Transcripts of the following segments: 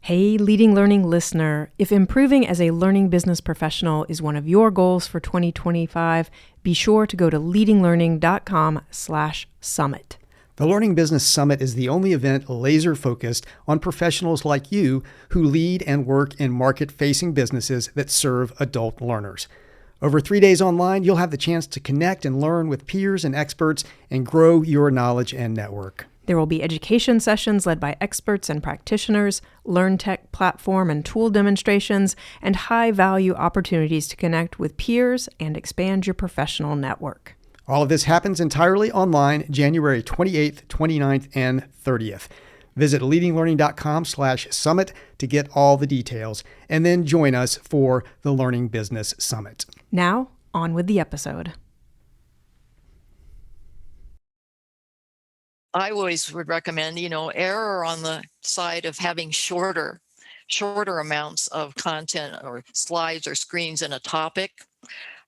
Hey, Leading Learning listener, if improving as a learning business professional is one of your goals for 2025, be sure to go to leadinglearning.com/summit. The Learning Business Summit is the only event laser-focused on professionals like you who lead and work in market-facing businesses that serve adult learners. Over 3 days online, you'll have the chance to connect and learn with peers and experts and grow your knowledge and network. There will be education sessions led by experts and practitioners, LearnTech platform and tool demonstrations, and high-value opportunities to connect with peers and expand your professional network. All of this happens entirely online January 28th, 29th, and 30th. Visit leadinglearning.com/summit to get all the details, and then join us for the Learning Business Summit. Now, on with the episode. I always would recommend, err on the side of having shorter amounts of content or slides or screens in a topic.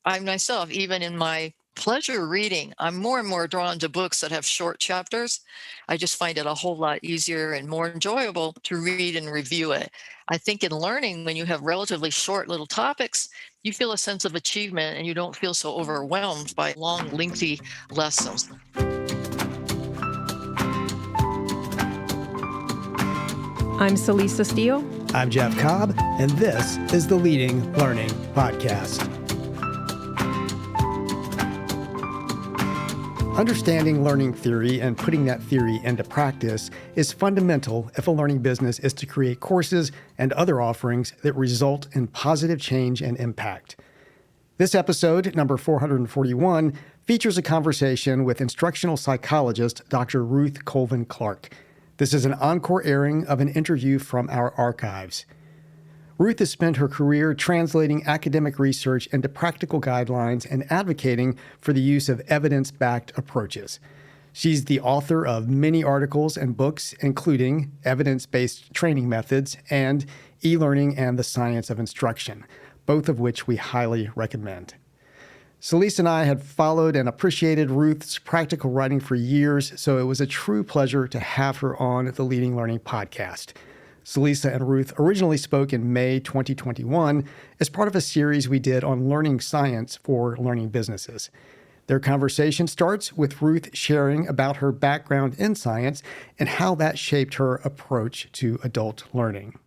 I myself, even in my pleasure reading, I'm more and more drawn to books that have short chapters. I just find it a whole lot easier and more enjoyable to read and review it. I think in learning, when you have relatively short little topics, you feel a sense of achievement and you don't feel so overwhelmed by long, lengthy lessons. I'm Celisa Steele. I'm Jeff Cobb, and this is the Leading Learning Podcast. Understanding learning theory and putting that theory into practice is fundamental if a learning business is to create courses and other offerings that result in positive change and impact. This episode, number 441, features a conversation with instructional psychologist Dr. Ruth Colvin Clark. This is an encore airing of an interview from our archives. Ruth has spent her career translating academic research into practical guidelines and advocating for the use of evidence-backed approaches. She's the author of many articles and books, including Evidence-Based Training Methods and E-Learning and the Science of Instruction, both of which we highly recommend. Celisa and I had followed and appreciated Ruth's practical writing for years, so it was a true pleasure to have her on the Leading Learning Podcast. Celisa and Ruth originally spoke in May 2021 as part of a series we did on learning science for learning businesses. Their conversation starts with Ruth sharing about her background in science and how that shaped her approach to adult learning.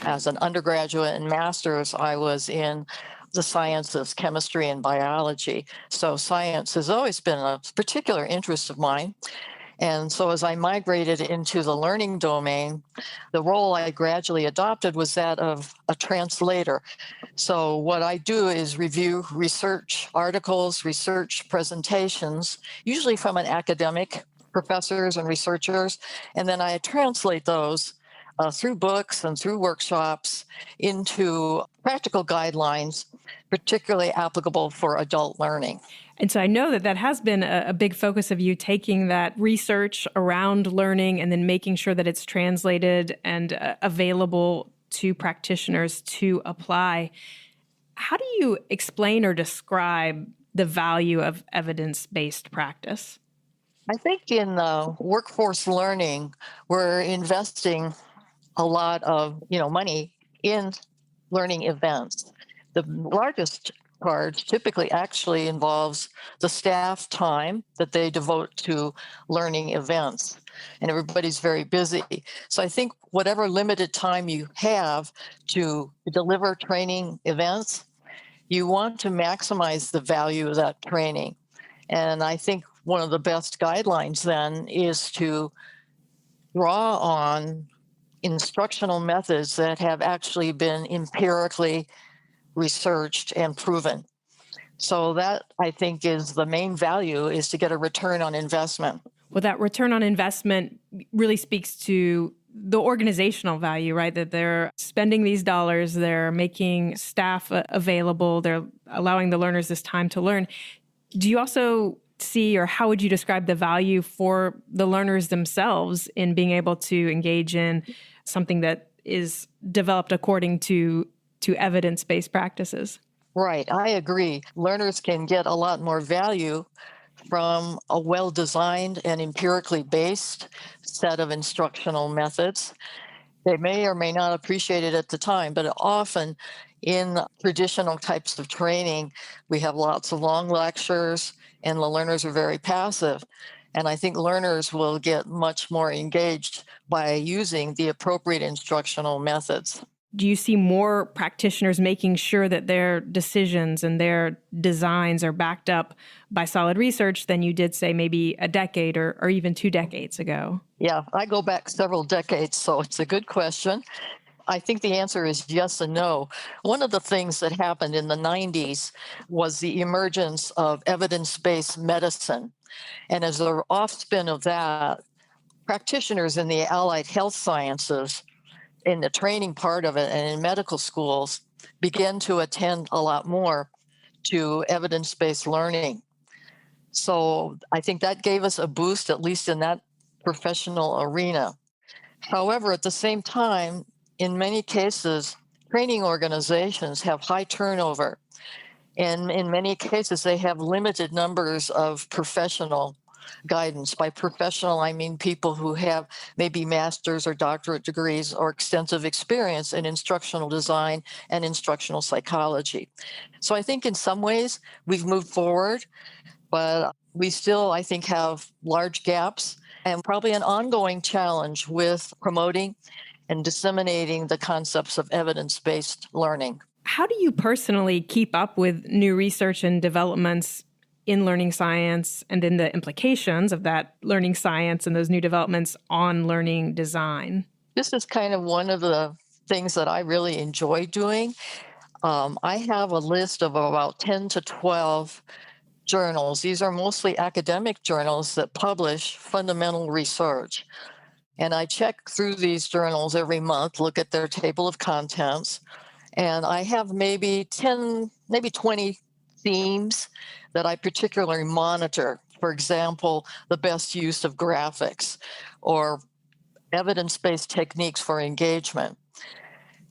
As an undergraduate and master's, I was in the sciences, chemistry and biology. So science has always been a particular interest of mine. And so as I migrated into the learning domain, the role I gradually adopted was that of a translator. So what I do is review research articles, research presentations, usually from an academic, professors and researchers, and then I translate those through books and through workshops into practical guidelines, particularly applicable for adult learning. And so I know that has been a big focus of you, taking that research around learning and then making sure that it's translated and available to practitioners to apply. How do you explain or describe the value of evidence-based practice? I think in workforce learning, we're investing a lot of money in learning events. The largest part typically actually involves the staff time that they devote to learning events, and everybody's very busy. So I think whatever limited time you have to deliver training events, you want to maximize the value of that training. And I think one of the best guidelines then is to draw on instructional methods that have actually been empirically researched and proven. So that, I think, is the main value, is to get a return on investment. Well, that return on investment really speaks to the organizational value, right? That they're spending these dollars, they're making staff available, they're allowing the learners this time to learn. Do you also see, or how would you describe the value for the learners themselves in being able to engage in something that is developed according to evidence-based practices? Right, I agree. Learners can get a lot more value from a well designed and empirically based set of instructional methods. They may or may not appreciate it at the time, but often in traditional types of training, we have lots of long lectures and the learners are very passive. And I think learners will get much more engaged by using the appropriate instructional methods. Do you see more practitioners making sure that their decisions and their designs are backed up by solid research than you did, say, maybe a decade or even 2 decades ago? Yeah, I go back several decades, so it's a good question. I think the answer is yes and no. One of the things that happened in the 90s was the emergence of evidence based medicine. And as an offspin of that, practitioners in the allied health sciences, in the training part of it and in medical schools, began to attend a lot more to evidence based learning. So I think that gave us a boost, at least in that professional arena. However, at the same time, in many cases, training organizations have high turnover. And in many cases, they have limited numbers of professional guidance. By professional, I mean people who have maybe master's or doctorate degrees or extensive experience in instructional design and instructional psychology. So I think in some ways we've moved forward, but we still, I think, have large gaps and probably an ongoing challenge with promoting and disseminating the concepts of evidence based learning. How do you personally keep up with new research and developments in learning science and in the implications of that learning science and those new developments on learning design? This is kind of one of the things that I really enjoy doing. I have a list of about 10 to 12 journals. These are mostly academic journals that publish fundamental research. And I check through these journals every month, look at their table of contents, and I have maybe 10, maybe 20 themes that I particularly monitor. For example, the best use of graphics or evidence based techniques for engagement.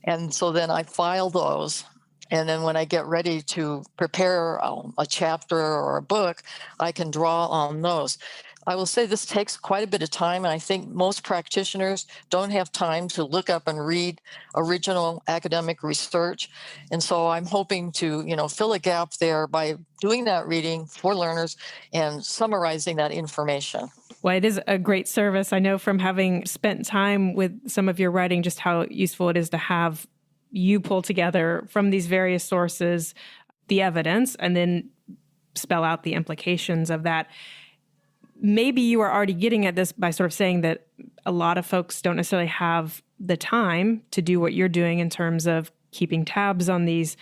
And so then I file those. And then when I get ready to prepare a chapter or a book, I can draw on those. I will say this takes quite a bit of time, and I think most practitioners don't have time to look up and read original academic research. And so I'm hoping to, fill a gap there by doing that reading for learners and summarizing that information. Well, it is a great service. I know from having spent time with some of your writing just how useful it is to have you pull together from these various sources the evidence and then spell out the implications of that. Maybe you are already getting at this by sort of saying that a lot of folks don't necessarily have the time to do what you're doing in terms of keeping tabs on these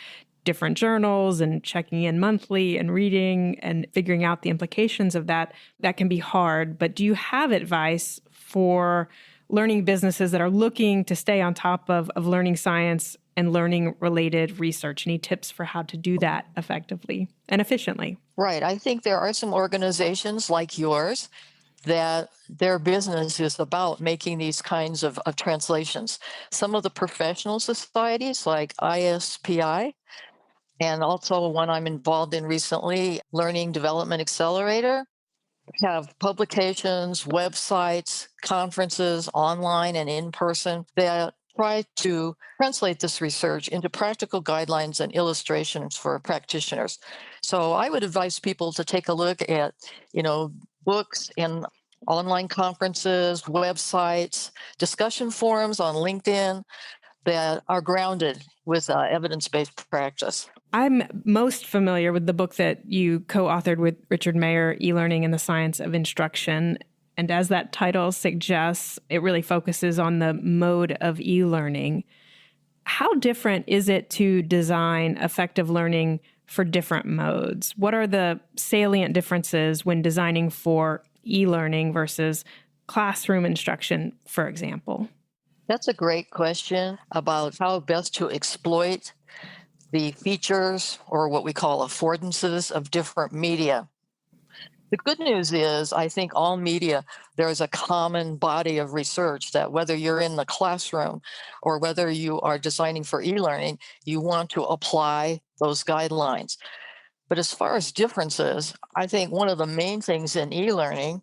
different journals and checking in monthly and reading and figuring out the implications of that. That can be hard. But do you have advice for learning businesses that are looking to stay on top of learning science and learning related research? Any tips for how to do that effectively and efficiently? Right. I think there are some organizations like yours that their business is about making these kinds of translations. Some of the professional societies like ISPI, and also one I'm involved in recently, Learning Development Accelerator, have publications, websites, conferences, online and in person, that try to translate this research into practical guidelines and illustrations for practitioners. So I would advise people to take a look at, books and online conferences, websites, discussion forums on LinkedIn that are grounded with evidence-based practice. I'm most familiar with the book that you co-authored with Richard Mayer, E-Learning and the Science of Instruction. And as that title suggests, it really focuses on the mode of e-learning. How different is it to design effective learning for different modes? What are the salient differences when designing for e-learning versus classroom instruction, for example? That's a great question about how best to exploit the features or what we call affordances of different media. The good news is, I think all media, there is a common body of research that whether you're in the classroom or whether you are designing for e-learning, you want to apply those guidelines. But as far as differences, I think one of the main things in e-learning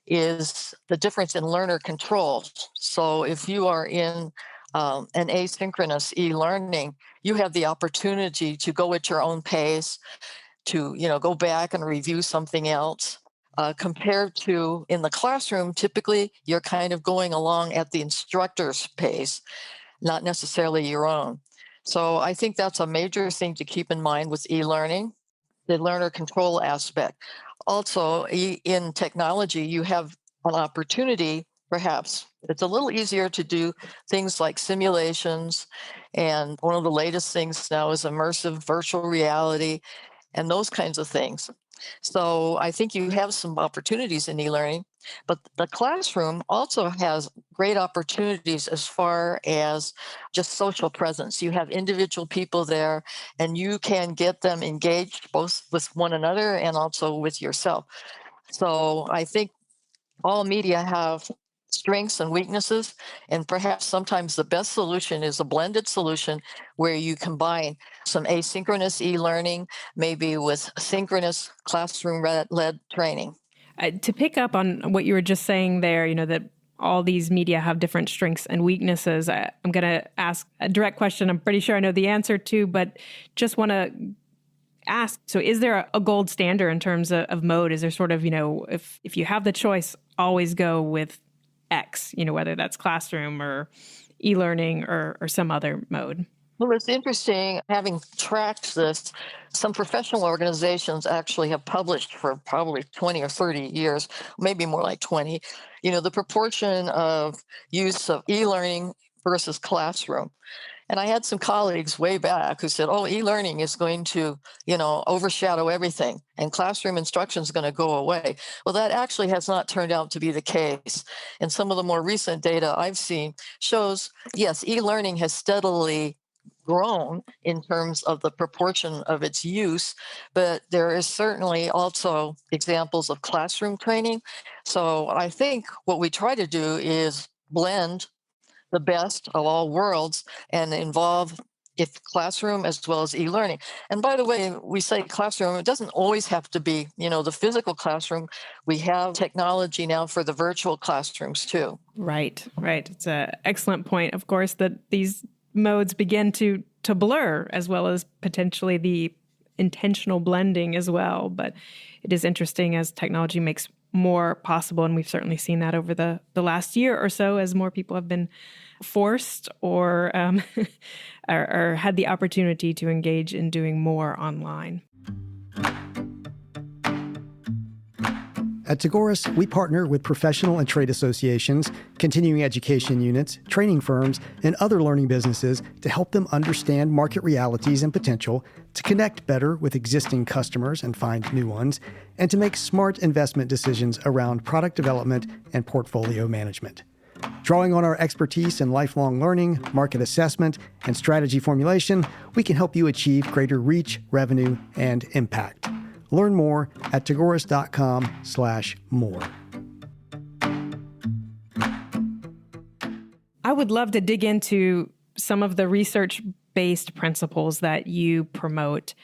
is the difference in learner control. So if you are in an asynchronous e-learning, you have the opportunity to go at your own pace, to go back and review something else. Compared to in the classroom, typically you're kind of going along at the instructor's pace, not necessarily your own. So I think that's a major thing to keep in mind with e-learning, the learner control aspect. Also, in technology, you have an opportunity, perhaps, it's a little easier to do things like simulations. And one of the latest things now is immersive virtual reality and those kinds of things. So I think you have some opportunities in e-learning, but the classroom also has great opportunities as far as just social presence. You have individual people there and you can get them engaged both with one another and also with yourself. So I think all media have strengths and weaknesses, and perhaps sometimes the best solution is a blended solution where you combine some asynchronous e-learning, maybe with synchronous classroom-led training. To pick up on what you were just saying there, that all these media have different strengths and weaknesses, I'm going to ask a direct question I'm pretty sure I know the answer to, but just want to ask, so is there a gold standard in terms of mode? Is there sort of, if you have the choice, always go with X, whether that's classroom or e-learning or some other mode? Well, it's interesting, having tracked this, some professional organizations actually have published for probably 20 or 30 years, maybe more like 20, the proportion of use of e-learning versus classroom. And I had some colleagues way back who said, oh, e-learning is going to, overshadow everything and classroom instruction is going to go away. Well, that actually has not turned out to be the case. And some of the more recent data I've seen shows, yes, e-learning has steadily grown in terms of the proportion of its use, but there is certainly also examples of classroom training. So I think what we try to do is blend the best of all worlds and involve if classroom as well as e-learning. And by the way, we say classroom, it doesn't always have to be, the physical classroom. We have technology now for the virtual classrooms too. Right. It's an excellent point, of course, that these modes begin to blur, as well as potentially the intentional blending as well. But it is interesting as technology makes more possible, and we've certainly seen that over the last year or so as more people have been forced or or had the opportunity to engage in doing more online. At Tagoras, we partner with professional and trade associations, continuing education units, training firms, and other learning businesses to help them understand market realities and potential, to connect better with existing customers and find new ones, and to make smart investment decisions around product development and portfolio management. Drawing on our expertise in lifelong learning, market assessment, and strategy formulation, we can help you achieve greater reach, revenue, and impact. Learn more at tagoras.com/more. I would love to dig into some of the research-based principles that you promote.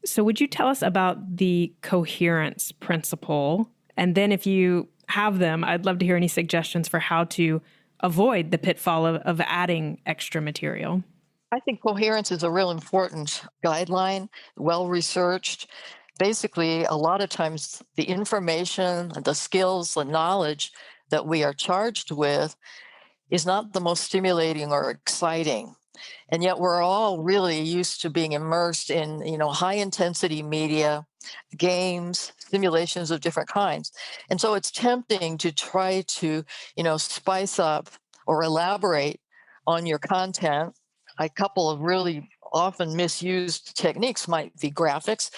So would you tell us about the coherence principle? And then if you have them, I'd love to hear any suggestions for how to avoid the pitfall of adding extra material. I think coherence is a real important guideline, well-researched. Basically, a lot of times the information, the skills, the knowledge that we are charged with is not the most stimulating or exciting. And yet we're all really used to being immersed in, high intensity media, games, simulations of different kinds. And so it's tempting to try to, spice up or elaborate on your content. A couple of really often misused techniques might be graphics.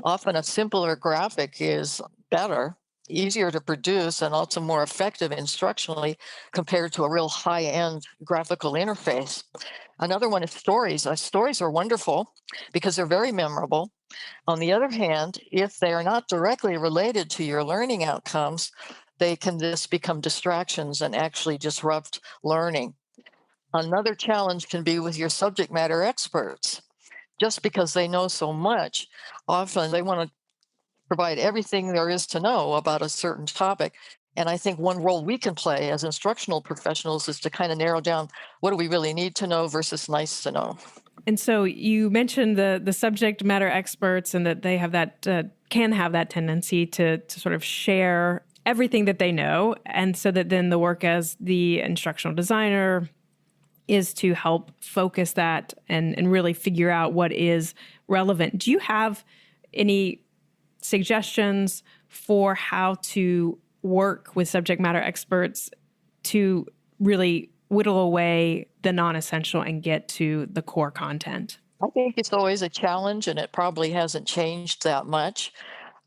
Often a simpler graphic is better, easier to produce, and also more effective instructionally compared to a real high-end graphical interface. Another one is stories. Stories are wonderful because they're very memorable. On the other hand, if they are not directly related to your learning outcomes, they can just become distractions and actually disrupt learning. Another challenge can be with your subject matter experts. just because they know so much. Often they want to provide everything there is to know about a certain topic. And I think one role we can play as instructional professionals is to kind of narrow down what do we really need to know versus nice to know. And so you mentioned the subject matter experts and that they have that can have that tendency to sort of share everything that they know. And so that then the work as the instructional designer is to help focus that and really figure out what is relevant. Do you have any suggestions for how to work with subject matter experts to really whittle away the non-essential and get to the core content? I think it's always a challenge, and it probably hasn't changed that much.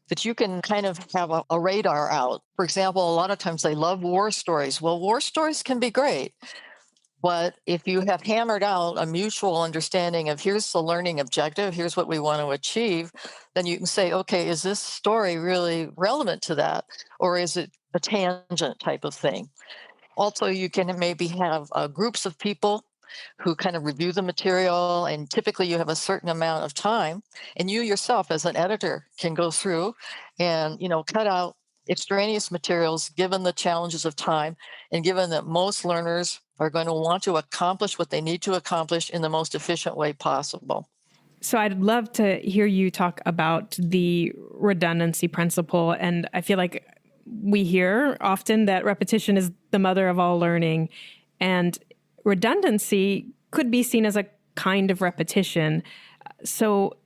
But you can kind of have a radar out. For example, a lot of times they love war stories. Well, war stories can be great. But if you have hammered out a mutual understanding of here's the learning objective, here's what we want to achieve, then you can say, okay, is this story really relevant to that? Or is it a tangent type of thing? Also, you can maybe have groups of people who kind of review the material, and typically you have a certain amount of time, and you yourself as an editor can go through and cut out extraneous materials given the challenges of time, and given that most learners are going to want to accomplish what they need to accomplish in the most efficient way possible. So I'd love to hear you talk about the redundancy principle. And I feel like we hear often that repetition is the mother of all learning. And redundancy could be seen as a kind of repetition. So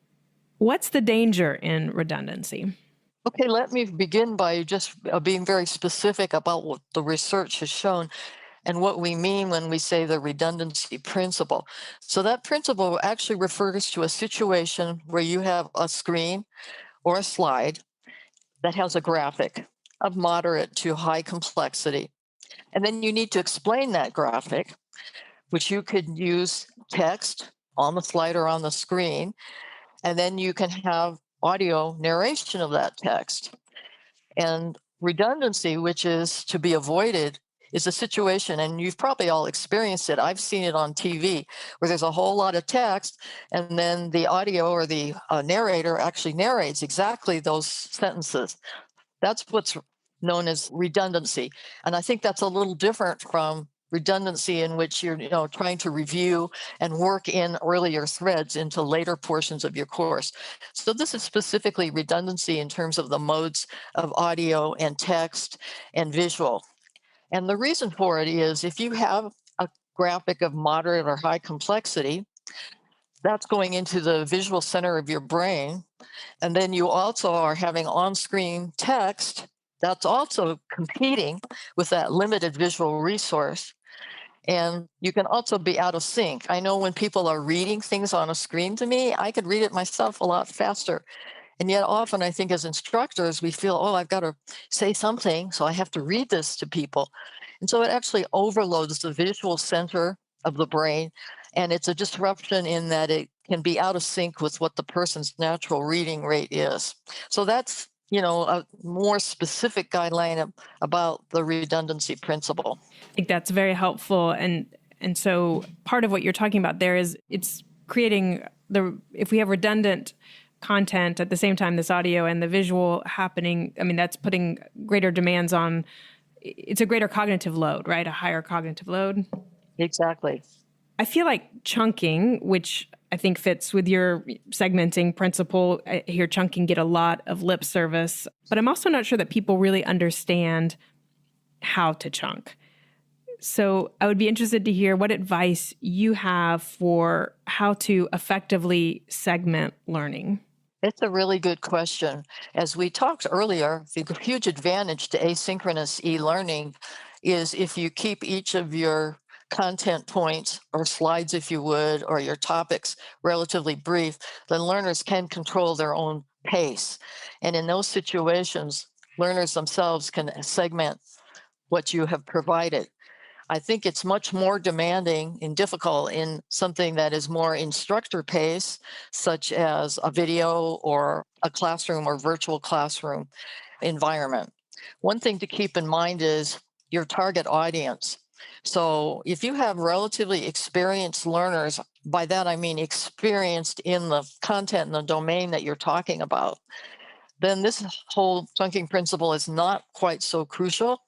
what's the danger in redundancy? Okay, let me begin by just being very specific about what the research has shown and what we mean when we say the redundancy principle. So that principle actually refers to a situation where you have a screen or a slide that has a graphic of moderate to high complexity. And then you need to explain that graphic, which you could use text on the slide or on the screen. And then you can have audio narration of that text. And redundancy, which is to be avoided, is a situation, and you've probably all experienced it. I've seen it on TV where there's a whole lot of text, and then the audio or the narrator actually narrates exactly those sentences. That's what's known as redundancy. And I think that's a little different from redundancy in which you're trying to review and work in earlier threads into later portions of your course. So this is specifically redundancy in terms of the modes of audio and text and visual. And the reason for it is if you have a graphic of moderate or high complexity, that's going into the visual center of your brain. And then you also are having on-screen text that's also competing with that limited visual resource. And you can also be out of sync. I know when people are reading things on a screen to me, I could read it myself a lot faster. And yet often I think as instructors, we feel, oh, I've got to say something, so I have to read this to people. And so it actually overloads the visual center of the brain. And it's a disruption in that it can be out of sync with what the person's natural reading rate is. So that's, a more specific guideline about the redundancy principle. I think that's very helpful. And so part of what you're talking about there is it's creating if we have redundant content at the same time, this audio and the visual happening, I mean, that's putting greater demands on, it's a greater cognitive load, right? A higher cognitive load. Exactly. I feel like chunking, which I think fits with your segmenting principle. I hear chunking get a lot of lip service, but I'm also not sure that people really understand how to chunk. So I would be interested to hear what advice you have for how to effectively segment learning. It's a really good question. As we talked earlier, the huge advantage to asynchronous e-learning is if you keep each of your content points or slides, if you would, or your topics relatively brief, then learners can control their own pace. And in those situations, learners themselves can segment what you have provided. I think it's much more demanding and difficult in something that is more instructor pace, such as a video or a classroom or virtual classroom environment. One thing to keep in mind is your target audience. So if you have relatively experienced learners, by that I mean experienced in the content and the domain that you're talking about, then this whole chunking principle is not quite so crucial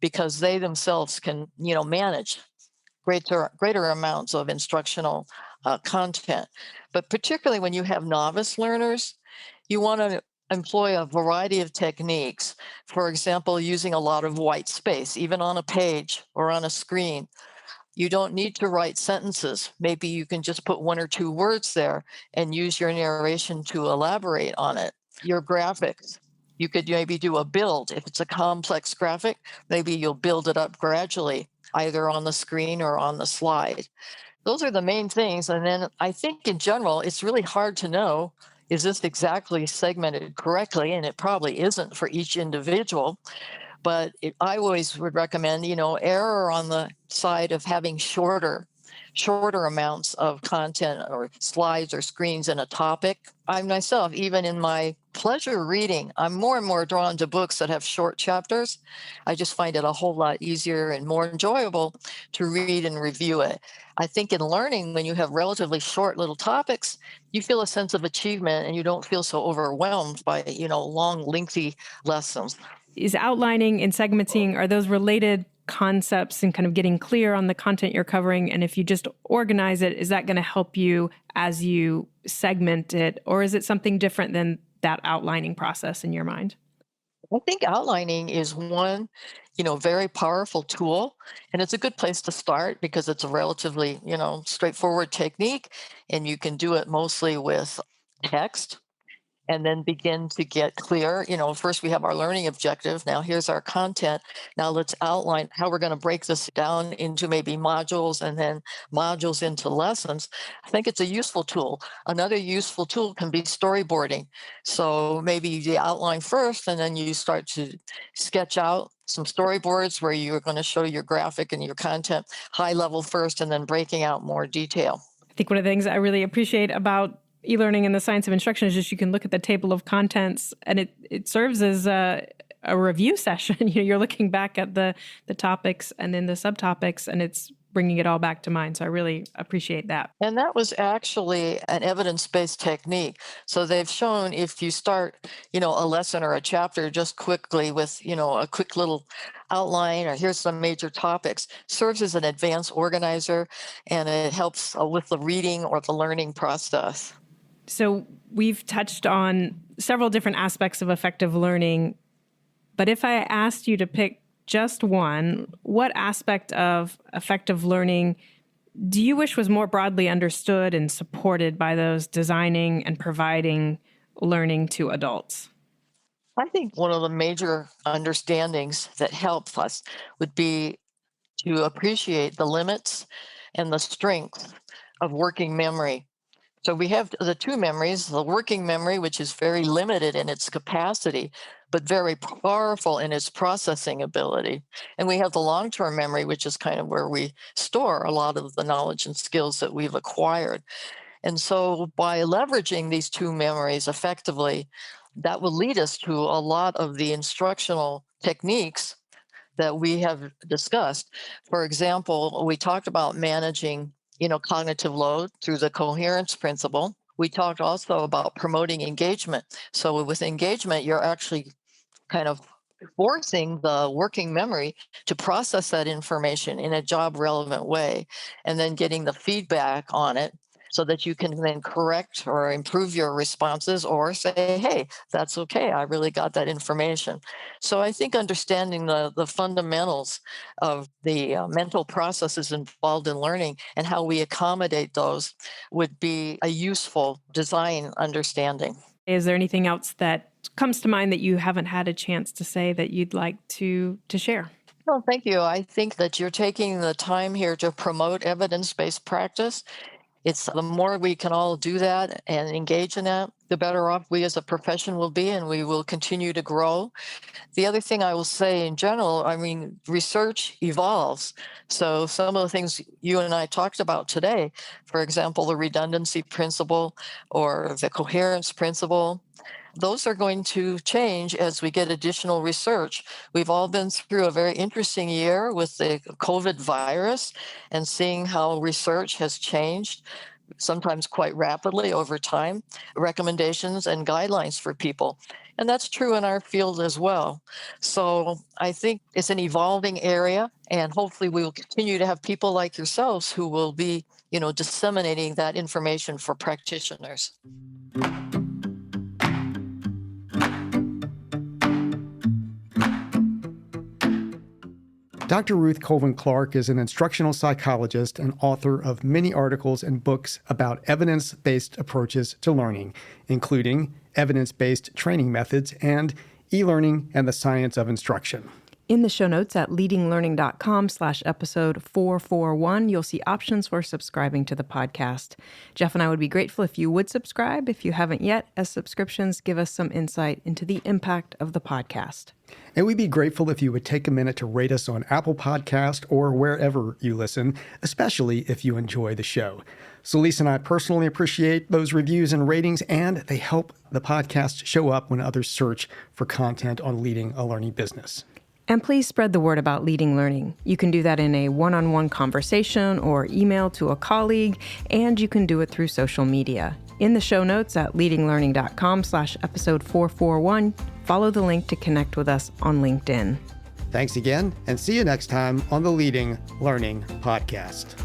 because they themselves can, manage greater amounts of instructional content. But particularly when you have novice learners, you want to employ a variety of techniques. For example, using a lot of white space, even on a page or on a screen. You don't need to write sentences. Maybe you can just put one or two words there and use your narration to elaborate on it. Your graphics, you could maybe do a build. If it's a complex graphic, maybe you'll build it up gradually, either on the screen or on the slide. Those are the main things. And then I think in general, it's really hard to know, is this exactly segmented correctly? And it probably isn't for each individual. But I always would recommend, error on the side of having shorter amounts of content or slides or screens in a topic. I myself, even in my pleasure reading, I'm more and more drawn to books that have short chapters. I just find it a whole lot easier and more enjoyable to read and review it. I think in learning, when you have relatively short little topics, you feel a sense of achievement and you don't feel so overwhelmed by, long, lengthy lessons. Is outlining and segmenting, are those related concepts and kind of getting clear on the content you're covering? And if you just organize it, is that going to help you as you segment it? Or is it something different than that outlining process in your mind? I think outlining is one, very powerful tool. And it's a good place to start because it's a relatively, straightforward technique. And you can do it mostly with text and then begin to get clear. First we have our learning objective. Now here's our content. Now let's outline how we're going to break this down into maybe modules and then modules into lessons. I think it's a useful tool. Another useful tool can be storyboarding. So maybe you outline first and then you start to sketch out some storyboards where you're going to show your graphic and your content high level first and then breaking out more detail. I think one of the things I really appreciate about e-learning and the science of instruction is just you can look at the table of contents and it serves as a review session. You're looking back at the topics and then the subtopics, and it's bringing it all back to mind. So I really appreciate that. And that was actually an evidence-based technique. So they've shown if you start, a lesson or a chapter just quickly with, a quick little outline or here's some major topics, serves as an advanced organizer, and it helps with the reading or the learning process. So we've touched on several different aspects of effective learning, but if I asked you to pick just one, what aspect of effective learning do you wish was more broadly understood and supported by those designing and providing learning to adults? I think one of the major understandings that helps us would be to appreciate the limits and the strength of working memory. So we have the two memories, the working memory, which is very limited in its capacity, but very powerful in its processing ability. And we have the long-term memory, which is kind of where we store a lot of the knowledge and skills that we've acquired. And so by leveraging these two memories effectively, that will lead us to a lot of the instructional techniques that we have discussed. For example, we talked about managing cognitive load through the coherence principle. We talked also about promoting engagement. So with engagement, you're actually kind of forcing the working memory to process that information in a job relevant way and then getting the feedback on it so that you can then correct or improve your responses or say, hey, that's okay, I really got that information. So I think understanding the fundamentals of the mental processes involved in learning and how we accommodate those would be a useful design understanding. Is there anything else that comes to mind that you haven't had a chance to say that you'd like to share? Well, thank you. I think that you're taking the time here to promote evidence-based practice. It's the more we can all do that and engage in that, the better off we as a profession will be, and we will continue to grow. The other thing I will say in general, I mean, research evolves. So some of the things you and I talked about today, for example, the redundancy principle or the coherence principle, those are going to change as we get additional research. We've all been through a very interesting year with the COVID virus and seeing how research has changed, sometimes quite rapidly over time, recommendations and guidelines for people. And that's true in our field as well. So I think it's an evolving area, and hopefully we will continue to have people like yourselves who will be, disseminating that information for practitioners. Dr. Ruth Colvin Clark is an instructional psychologist and author of many articles and books about evidence-based approaches to learning, including Evidence-Based Training Methods and E-Learning and the Science of Instruction. In the show notes at leadinglearning.com/episode 441, you'll see options for subscribing to the podcast. Jeff and I would be grateful if you would subscribe if you haven't yet, as subscriptions give us some insight into the impact of the podcast. And we'd be grateful if you would take a minute to rate us on Apple Podcast or wherever you listen, especially if you enjoy the show. Celisa and I personally appreciate those reviews and ratings, and they help the podcast show up when others search for content on leading a learning business. And please spread the word about Leading Learning. You can do that in a one-on-one conversation or email to a colleague, and you can do it through social media. In the show notes at leadinglearning.com/episode 441, follow the link to connect with us on LinkedIn. Thanks again, and see you next time on the Leading Learning Podcast.